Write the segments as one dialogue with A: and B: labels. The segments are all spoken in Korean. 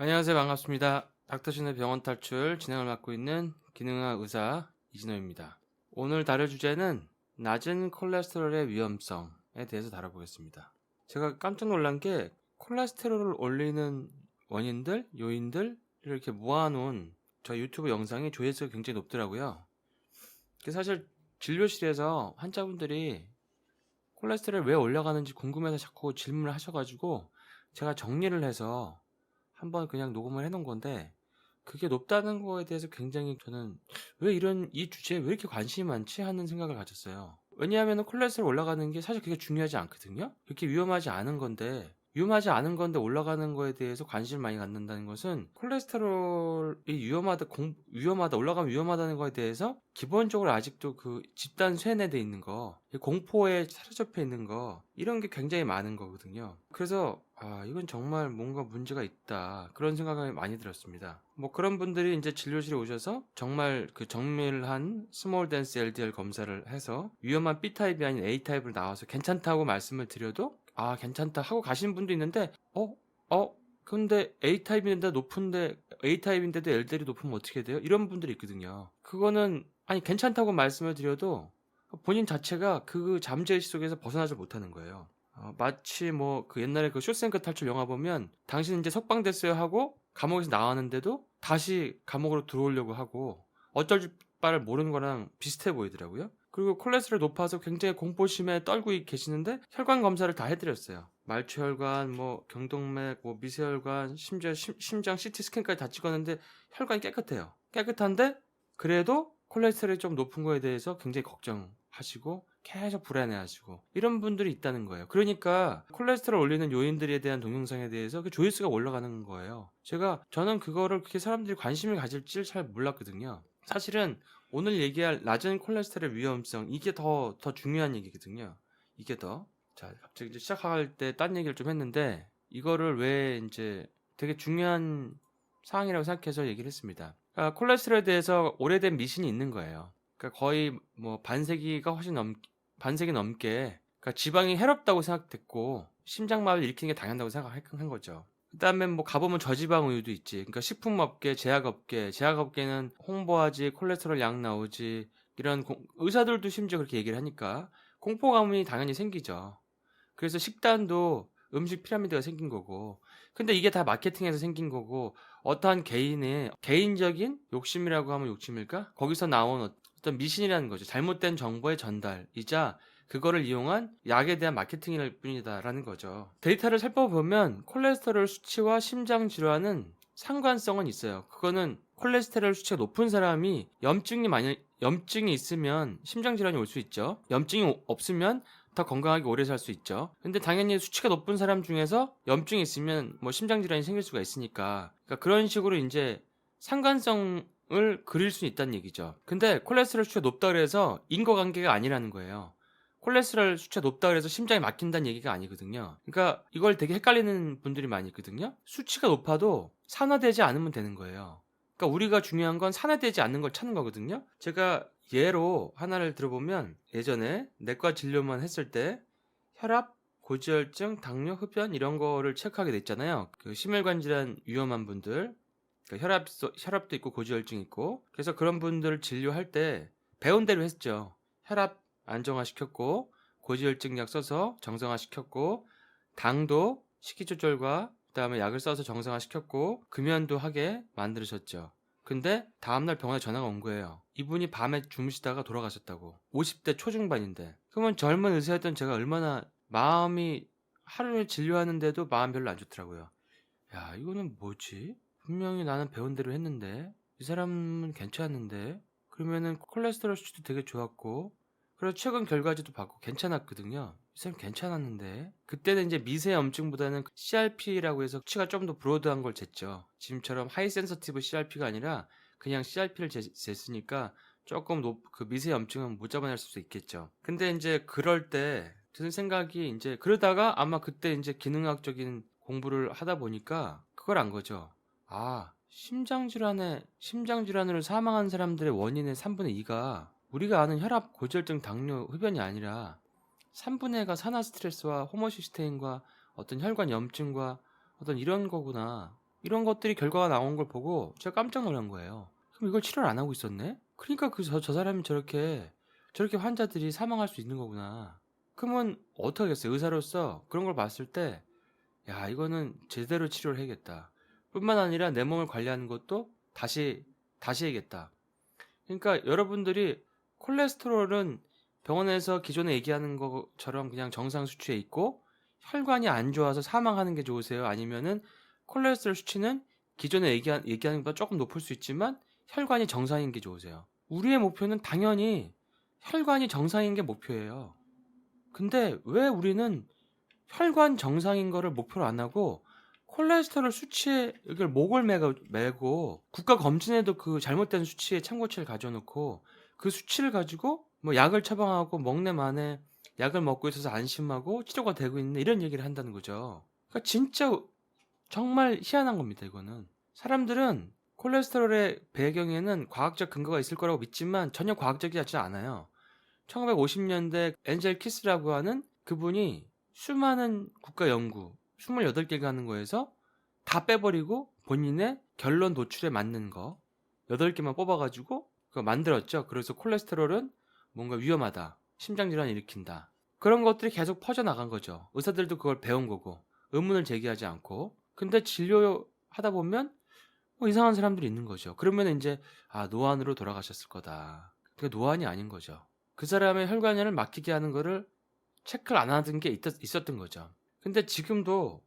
A: 안녕하세요. 반갑습니다. 닥터신의 병원 탈출 진행을 맡고 있는 기능학 의사 이진호입니다. 오늘 다룰 주제는 낮은 콜레스테롤의 위험성에 대해서 다뤄보겠습니다. 제가 깜짝 놀란 게 콜레스테롤을 올리는 원인들, 요인들 이렇게 모아놓은 저 유튜브 영상이 조회수가 굉장히 높더라고요. 사실 진료실에서 환자분들이 콜레스테롤 왜 올라가는지 궁금해서 자꾸 질문을 하셔가지고 제가 정리를 해서 한번 그냥 녹음을 해놓은 건데, 그게 높다는 거에 대해서 굉장히 저는 왜 이 주제에 왜 이렇게 관심이 많지 하는 생각을 가졌어요. 왜냐하면 콜레스테롤 올라가는 게 사실 그게 중요하지 않거든요. 그렇게 위험하지 않은 건데 올라가는 거에 대해서 관심을 많이 갖는다는 것은 콜레스테롤이 올라가면 위험하다는 거에 대해서 기본적으로 아직도 그 집단 쇠뇌돼 있는 거, 공포에 사로잡혀 있는 거, 이런 게 굉장히 많은 거거든요. 그래서 이건 정말 뭔가 문제가 있다, 그런 생각이 많이 들었습니다. 뭐 그런 분들이 이제 진료실에 오셔서 정말 그 정밀한 스몰 댄스 LDL 검사를 해서 위험한 B타입이 아닌 A타입을 나와서 괜찮다고 말씀을 드려도 괜찮다 하고 가시는 분도 있는데, 근데 A타입인데도 LDL이 높으면 어떻게 돼요? 이런 분들이 있거든요. 그거는 괜찮다고 말씀을 드려도 본인 자체가 그 잠재의식 속에서 벗어나지 못하는 거예요. 마치 뭐 그 옛날에 그 쇼생크 탈출 영화 보면 당신 이제 석방됐어요 하고 감옥에서 나왔는데도 다시 감옥으로 들어오려고 하고 어쩔 바를 모르는 거랑 비슷해 보이더라고요. 그리고 콜레스테롤 높아서 굉장히 공포심에 떨고 계시는데 혈관 검사를 다 해드렸어요. 말초혈관, 뭐 경동맥, 뭐 미세혈관, 심지어 심장 CT 스캔까지 다 찍었는데 혈관이 깨끗해요. 깨끗한데 그래도 콜레스테롤이 좀 높은 거에 대해서 굉장히 걱정하시고 계속 불안해하시고 이런 분들이 있다는 거예요. 그러니까 콜레스테롤 올리는 요인들에 대한 동영상에 대해서 그 조회수가 올라가는 거예요. 저는 그거를 그렇게 사람들이 관심을 가질 줄 잘 몰랐거든요. 사실은 오늘 얘기할 낮은 콜레스테롤 위험성, 이게 더 중요한 얘기거든요. 이게 더. 자, 갑자기 이제 시작할 때 딴 얘기를 좀 했는데, 이거를 왜 이제 되게 중요한 사항이라고 생각해서 얘기를 했습니다. 그러니까 콜레스테롤에 대해서 오래된 미신이 있는 거예요. 그러니까 거의 뭐 반세기 넘게, 그러니까 지방이 해롭다고 생각됐고, 심장마비를 일으키는 게 당연하다고 생각한 거죠. 그 다음에 뭐 가보면 저지방 우유도 있지. 그러니까 식품업계, 제약업계는 홍보하지, 콜레스테롤 양 나오지, 의사들도 심지어 그렇게 얘기를 하니까 공포감이 당연히 생기죠. 그래서 식단도 음식 피라미드가 생긴 거고, 근데 이게 다 마케팅에서 생긴 거고, 어떠한 개인의 개인적인 욕심이라고 하면 욕심일까? 거기서 나온 어떤 미신이라는 거죠. 잘못된 정보의 전달이자 그거를 이용한 약에 대한 마케팅일 뿐이다라는 거죠. 데이터를 살펴보면 콜레스테롤 수치와 심장 질환은 상관성은 있어요. 그거는 콜레스테롤 수치가 높은 사람이 염증이 있으면 심장 질환이 올 수 있죠. 염증이 없으면 더 건강하게 오래 살 수 있죠. 근데 당연히 수치가 높은 사람 중에서 염증이 있으면 뭐 심장 질환이 생길 수가 있으니까, 그러니까 그런 식으로 이제 상관성을 그릴 수 있다는 얘기죠. 근데 콜레스테롤 수치가 높다 그래서 인과관계가 아니라는 거예요. 콜레스테롤 수치가 높다 그래서 심장이 막힌다는 얘기가 아니거든요. 그러니까 이걸 되게 헷갈리는 분들이 많이 있거든요. 수치가 높아도 산화되지 않으면 되는 거예요. 그러니까 우리가 중요한 건 산화되지 않는 걸 찾는 거거든요. 제가 예로 하나를 들어보면, 예전에 내과 진료만 했을 때 혈압, 고지혈증, 당뇨, 흡연 이런 거를 체크하게 됐잖아요. 그 심혈관 질환 위험한 분들, 그러니까 혈압도 있고 고지혈증 있고, 그래서 그런 분들 진료할 때 배운 대로 했죠. 혈압 안정화시켰고, 고지혈증약 써서 정상화시켰고, 당도 식이조절과 그다음에 약을 써서 정상화시켰고, 금연도 하게 만들으셨죠. 근데 다음날 병원에 전화가 온 거예요. 이분이 밤에 주무시다가 돌아가셨다고. 50대 초중반인데. 그러면 젊은 의사였던 제가 얼마나 마음이, 하루를 진료하는데도 마음 별로 안 좋더라고요. 야, 이거는 뭐지? 분명히 나는 배운 대로 했는데 이 사람은 괜찮은데, 그러면은 콜레스테롤 수치도 되게 좋았고, 그리고 최근 결과지도 받고 괜찮았거든요. 이 사람 괜찮았는데, 그때는 이제 미세 염증보다는 CRP라고 해서 수치가 좀 더 브로드한 걸 쟀죠. 지금처럼 하이 센서티브 CRP가 아니라 그냥 CRP를 쟀으니까 조금 그 미세 염증은 못 잡아낼 수 있겠죠. 근데 이제 그럴 때 드는 생각이, 이제 그러다가 아마 그때 이제 기능학적인 공부를 하다 보니까 그걸 안 거죠. 심장질환으로 사망한 사람들의 원인의 3분의 2가 우리가 아는 혈압, 고지혈증, 당뇨, 흡연이 아니라 3분의 1가 산화 스트레스와 호모시스테인과 어떤 혈관 염증과 어떤 이런 거구나. 이런 것들이 결과가 나온 걸 보고 제가 깜짝 놀란 거예요. 그럼 이걸 치료를 안 하고 있었네? 그러니까 저 사람이 저렇게 환자들이 사망할 수 있는 거구나. 그러면 어떻게 하겠어요? 의사로서 그런 걸 봤을 때, 야, 이거는 제대로 치료를 해야겠다. 뿐만 아니라 내 몸을 관리하는 것도 다시 해야겠다. 그러니까 여러분들이 콜레스테롤은 병원에서 기존에 얘기하는 것처럼 그냥 정상 수치에 있고 혈관이 안 좋아서 사망하는 게 좋으세요? 아니면은 콜레스테롤 수치는 기존에 얘기하는 것보다 조금 높을 수 있지만 혈관이 정상인 게 좋으세요? 우리의 목표는 당연히 혈관이 정상인 게 목표예요. 근데 왜 우리는 혈관 정상인 거를 목표로 안 하고 콜레스테롤 수치에 이걸 목을 매고 국가 검진에도 그 잘못된 수치에 참고치를 가져놓고 그 수치를 가지고 뭐 약을 처방하고 먹네 마네 약을 먹고 있어서 안심하고 치료가 되고 있는 이런 얘기를 한다는 거죠. 그러니까 진짜 정말 희한한 겁니다. 이거는 사람들은 콜레스테롤의 배경에는 과학적 근거가 있을 거라고 믿지만 전혀 과학적이지 않아요. 1950년대 엔젤 키스라고 하는 그분이 수많은 국가 연구 28개가 하는 거에서 다 빼버리고 본인의 결론 도출에 맞는 거 8개만 뽑아가지고 그거 만들었죠. 그래서 콜레스테롤은 뭔가 위험하다. 심장질환을 일으킨다. 그런 것들이 계속 퍼져나간 거죠. 의사들도 그걸 배운 거고 의문을 제기하지 않고. 근데 진료하다 보면 이상한 사람들이 있는 거죠. 그러면 이제 노안으로 돌아가셨을 거다. 그게 노안이 아닌 거죠. 그 사람의 혈관을 막히게 하는 거를 체크를 안 하던 게 있었던 거죠. 근데 지금도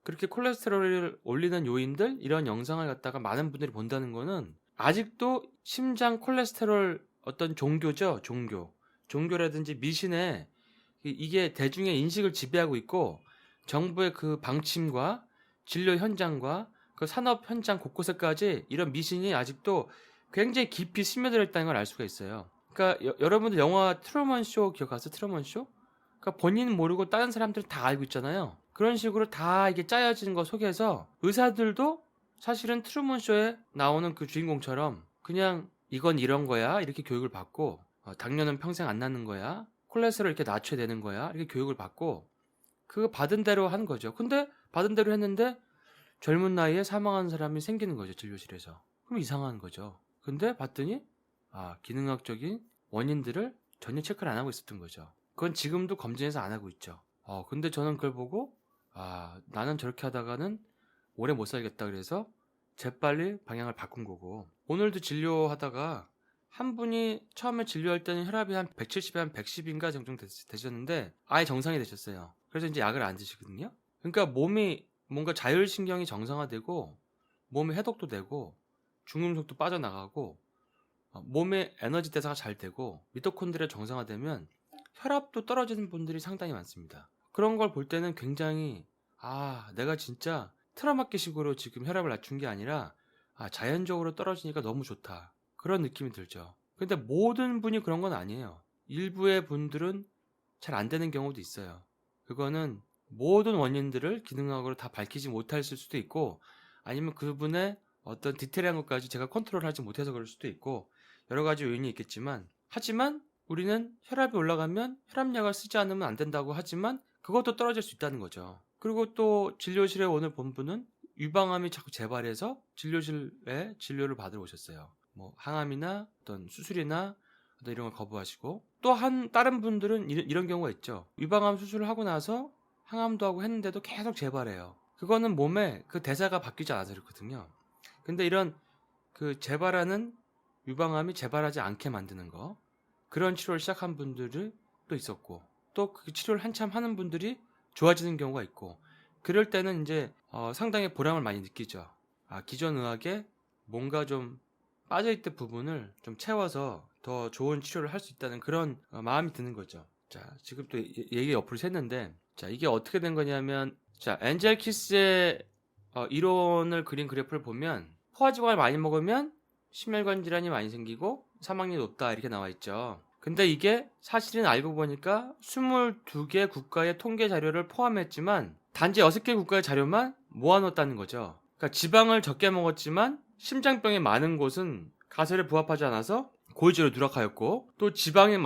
A: 그렇게 콜레스테롤을 올리는 요인들 이런 영상을 갖다가 많은 분들이 본다는 거는 아직도 심장 콜레스테롤 어떤 종교죠. 종교라든지 미신에 이게 대중의 인식을 지배하고 있고 정부의 그 방침과 진료 현장과 그 산업 현장 곳곳에까지 이런 미신이 아직도 굉장히 깊이 스며들어 있다는 걸 알 수가 있어요. 그러니까 여러분들 영화 트루먼 쇼 기억하세요? 트루먼 쇼? 그러니까 본인 모르고 다른 사람들 다 알고 있잖아요. 그런 식으로 다 이게 짜여진 거 속에서 의사들도 사실은 트루먼 쇼에 나오는 그 주인공처럼 그냥 이건 이런 거야 이렇게 교육을 받고 당뇨는 평생 안 낫는 거야 콜레스테롤 이렇게 낮춰야 되는 거야 이렇게 교육을 받고 그거 받은 대로 한 거죠. 근데 받은 대로 했는데 젊은 나이에 사망하는 사람이 생기는 거죠. 진료실에서. 그럼 이상한 거죠. 근데 봤더니 기능학적인 원인들을 전혀 체크를 안 하고 있었던 거죠. 그건 지금도 검진해서 안 하고 있죠. 근데 저는 그걸 보고 나는 저렇게 하다가는 오래 못 살겠다 그래서 재빨리 방향을 바꾼 거고 오늘도 진료하다가 한 분이 처음에 진료할 때는 혈압이 한 170에 한 110인가 정도 되셨는데 아예 정상이 되셨어요. 그래서 이제 약을 안 드시거든요. 그러니까 몸이 뭔가 자율신경이 정상화되고 몸에 해독도 되고 중금속도 빠져나가고 몸의 에너지 대사가 잘 되고 미토콘드리아 정상화되면 혈압도 떨어지는 분들이 상당히 많습니다. 그런 걸 볼 때는 굉장히 내가 진짜 틀어막기식으로 지금 혈압을 낮춘 게 아니라 자연적으로 떨어지니까 너무 좋다. 그런 느낌이 들죠. 근데 모든 분이 그런 건 아니에요. 일부의 분들은 잘 안 되는 경우도 있어요. 그거는 모든 원인들을 기능학으로 다 밝히지 못했을 수도 있고 아니면 그분의 어떤 디테일한 것까지 제가 컨트롤하지 못해서 그럴 수도 있고 여러 가지 요인이 있겠지만 하지만 우리는 혈압이 올라가면 혈압약을 쓰지 않으면 안 된다고 하지만 그것도 떨어질 수 있다는 거죠. 그리고 또 진료실에 오늘 본 분은 유방암이 자꾸 재발해서 진료실에 진료를 받으러 오셨어요. 뭐 항암이나 어떤 수술이나 어떤 이런 걸 거부하시고 또 다른 분들은 이런 경우가 있죠. 유방암 수술을 하고 나서 항암도 하고 했는데도 계속 재발해요. 그거는 몸에 그 대사가 바뀌지 않아서 그렇거든요. 근데 이런 그 재발하는 유방암이 재발하지 않게 만드는 거 그런 치료를 시작한 분들이 또 있었고 또 그 치료를 한참 하는 분들이 좋아지는 경우가 있고 그럴 때는 이제 상당히 보람을 많이 느끼죠. 기존 의학에 뭔가 좀 빠져있던 부분을 좀 채워서 더 좋은 치료를 할 수 있다는 그런 마음이 드는 거죠. 자, 지금 또 얘기 옆으로 샜는데 자, 이게 어떻게 된 거냐면 자, 엔젤 키스의 이론을 그린 그래프를 보면 포화지방을 많이 먹으면 심혈관 질환이 많이 생기고 사망률이 높다 이렇게 나와 있죠. 근데 이게 사실은 알고 보니까 22개 국가의 통계 자료를 포함했지만 단지 6개 국가의 자료만 모아놓았다는 거죠. 그러니까 지방을 적게 먹었지만 심장병이 많은 곳은 가설에 부합하지 않아서 고지로 누락하였고, 또 지방을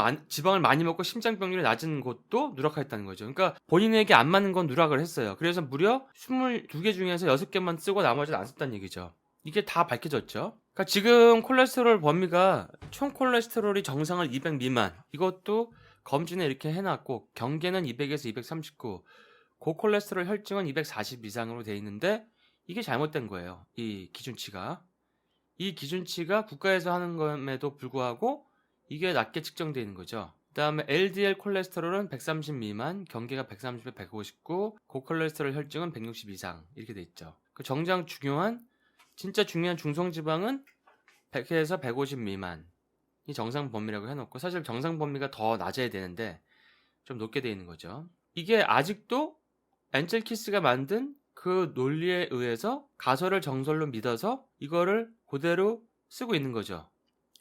A: 많이 먹고 심장병률이 낮은 곳도 누락하였다는 거죠. 그러니까 본인에게 안 맞는 건 누락을 했어요. 그래서 무려 22개 중에서 6개만 쓰고 나머지는 안 썼다는 얘기죠. 이게 다 밝혀졌죠. 그러니까 지금 콜레스테롤 범위가 총 콜레스테롤이 정상을 200 미만, 이것도 검진에 이렇게 해놨고, 경계는 200에서 239, 고콜레스테롤 혈증은 240 이상으로 돼 있는데, 이게 잘못된 거예요. 이 기준치가. 이 기준치가 국가에서 하는 것에도 불구하고 이게 낮게 측정되어 있는 거죠. 그 다음에 LDL 콜레스테롤은 130 미만, 경계가 130에 159, 고콜레스테롤 혈증은 160 이상, 이렇게 돼 있죠. 그 정상 진짜 중요한 중성지방은 100에서 150 미만, 이 정상 범위라고 해놓고, 사실 정상 범위가 더 낮아야 되는데 좀 높게 돼 있는 거죠. 이게 아직도 엔젤키스가 만든 그 논리에 의해서 가설을 정설로 믿어서 이거를 그대로 쓰고 있는 거죠.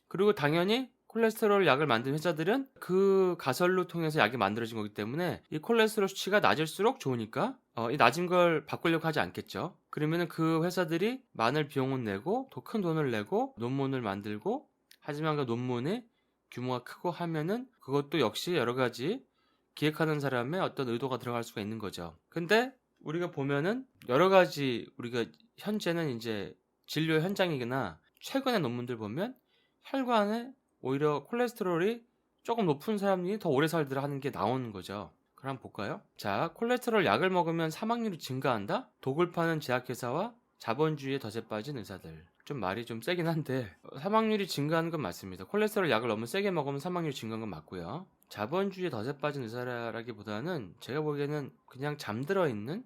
A: 그리고 당연히 콜레스테롤 약을 만든 회사들은 그 가설로 통해서 약이 만들어진 거기 때문에 이 콜레스테롤 수치가 낮을수록 좋으니까 이 낮은 걸 바꾸려고 하지 않겠죠. 그러면은 그 회사들이 많은 비용을 내고 더 큰 돈을 내고 논문을 만들고, 하지만 그 논문의 규모가 크고 하면은 그것도 역시 여러 가지 기획하는 사람의 어떤 의도가 들어갈 수가 있는 거죠. 근데 우리가 보면은 여러 가지, 우리가 현재는 이제 진료 현장이거나 최근의 논문들 보면 혈관에 오히려 콜레스테롤이 조금 높은 사람이 더 오래 살더라 하는 게 나오는 거죠. 그럼 한번 볼까요? 자, 콜레스테롤 약을 먹으면 사망률이 증가한다? 독을 파는 제약회사와 자본주의에 덫에 빠진 의사들. 좀 말이 좀 세긴 한데 사망률이 증가하는 건 맞습니다. 콜레스테롤 약을 너무 세게 먹으면 사망률이 증가한 건 맞고요. 자본주의에 덫에 빠진 의사라기보다는 제가 보기에는 그냥 잠들어 있는,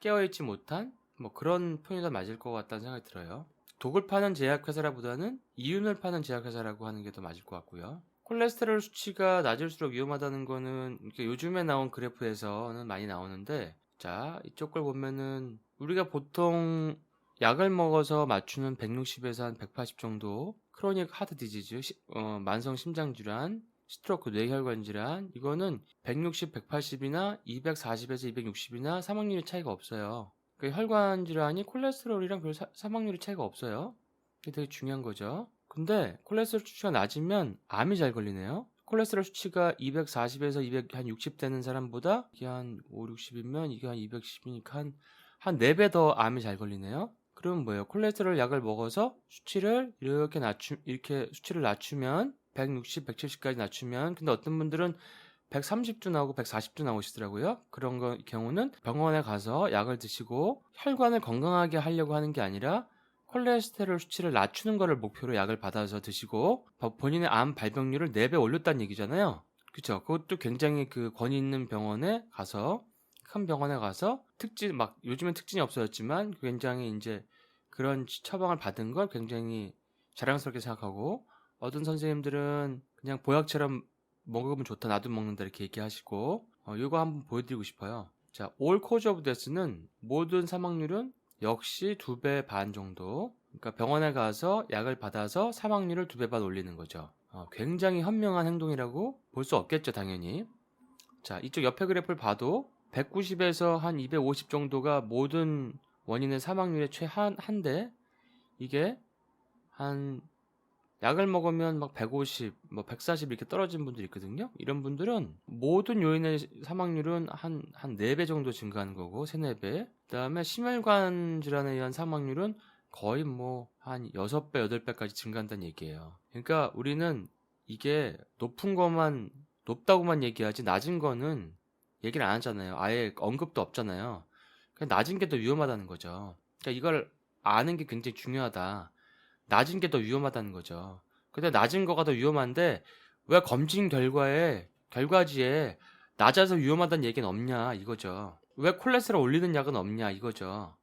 A: 깨어있지 못한 뭐 그런 표현이 더 맞을 것 같다는 생각이 들어요. 독을 파는 제약회사라보다는 이윤을 파는 제약회사라고 하는 게 더 맞을 것 같고요. 콜레스테롤 수치가 낮을수록 위험하다는 거는 이렇게 요즘에 나온 그래프에서는 많이 나오는데, 자, 이쪽 걸 보면은 우리가 보통 약을 먹어서 맞추는 160에서 한 180 정도 크로닉 하트 디지즈, 만성 심장 질환, 스트로크, 뇌혈관 질환, 이거는 160, 180이나 240에서 260이나 사망률이 차이가 없어요. 그 혈관 질환이 콜레스테롤이랑 별 사망률이 차이가 없어요. 이게 되게 중요한 거죠. 근데 콜레스테롤 수치가 낮으면 암이 잘 걸리네요. 콜레스테롤 수치가 240에서 260 되는 사람보다 이게 한 5, 60이면 이게 한 210이니까 한 4배 더 암이 잘 걸리네요. 그러면 뭐예요? 콜레스테롤 약을 먹어서 수치를 이렇게 수치를 낮추면 160, 170까지 낮추면, 근데 어떤 분들은 130도 나오고 140도 나오시더라고요. 그런 경우는 병원에 가서 약을 드시고 혈관을 건강하게 하려고 하는 게 아니라 콜레스테롤 수치를 낮추는 거를 목표로 약을 받아서 드시고 본인의 암 발병률을 4배 올렸다는 얘기잖아요. 그쵸? 그것도 굉장히 그 권위 있는 병원에 가서, 큰 병원에 가서 요즘엔 특진이 없어졌지만 굉장히 이제 그런 처방을 받은 걸 굉장히 자랑스럽게 생각하고, 어떤 선생님들은 그냥 보약처럼 먹으면 좋다, 나도 먹는다, 이렇게 얘기하시고, 이거 한번 보여드리고 싶어요. 자, all cause of death는 모든 사망률은 역시 2배 반 정도. 그러니까 병원에 가서 약을 받아서 사망률을 2배 반 올리는 거죠. 굉장히 현명한 행동이라고 볼 수 없겠죠, 당연히. 자, 이쪽 옆에 그래프를 봐도 190에서 한 250 정도가 모든 원인의 사망률의 최한데, 이게 한 약을 먹으면 막 150, 뭐 140 이렇게 떨어진 분들이 있거든요. 이런 분들은 모든 요인의 사망률은 한 4배 정도 증가하는 거고, 3, 4배. 그다음에 심혈관 질환에 의한 사망률은 거의 뭐 한 6배, 8배까지 증가한다는 얘기예요. 그러니까 우리는 이게 높다고만 얘기하지 낮은 거는 얘기를 안 하잖아요. 아예 언급도 없잖아요. 그냥 낮은 게 더 위험하다는 거죠. 그러니까 이걸 아는 게 굉장히 중요하다. 낮은 게 더 위험하다는 거죠. 근데 낮은 거가 더 위험한데 왜 검진 결과지에 낮아서 위험하다는 얘기는 없냐 이거죠. 왜 콜레스테롤 올리는 약은 없냐 이거죠.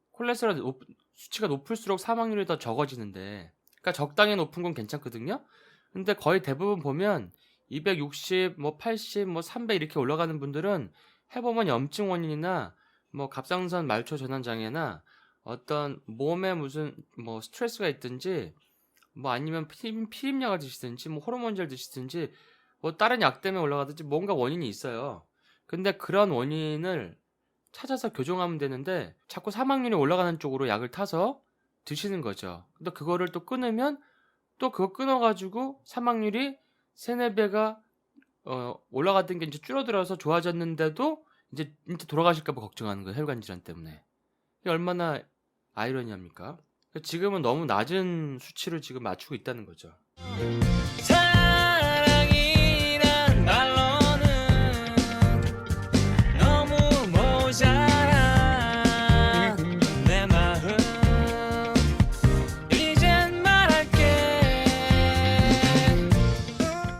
A: 수치가 높을수록 사망률이 더 적어지는데, 그러니까 적당히 높은 건 괜찮거든요. 근데 거의 대부분 보면 260, 뭐 80, 뭐 300 이렇게 올라가는 분들은 해보면 염증 원인이나 뭐 갑상선 말초 전환 장애나 어떤 몸에 무슨 뭐 스트레스가 있든지, 뭐 아니면 피임약을 드시든지 뭐 호르몬제를 드시든지 뭐 다른 약 때문에 올라가든지 뭔가 원인이 있어요. 근데 그런 원인을 찾아서 교정하면 되는데 자꾸 사망률이 올라가는 쪽으로 약을 타서 드시는 거죠. 근데 그거를 또 끊으면 또 그거 끊어가지고 사망률이 3-4배가 올라갔던 게 이제 줄어들어서 좋아졌는데도 이제 돌아가실까봐 걱정하는 거예요. 혈관 질환 때문에. 이게 얼마나 아이러니합니까? 지금은 너무 낮은 수치를 지금 맞추고 있다는 거죠.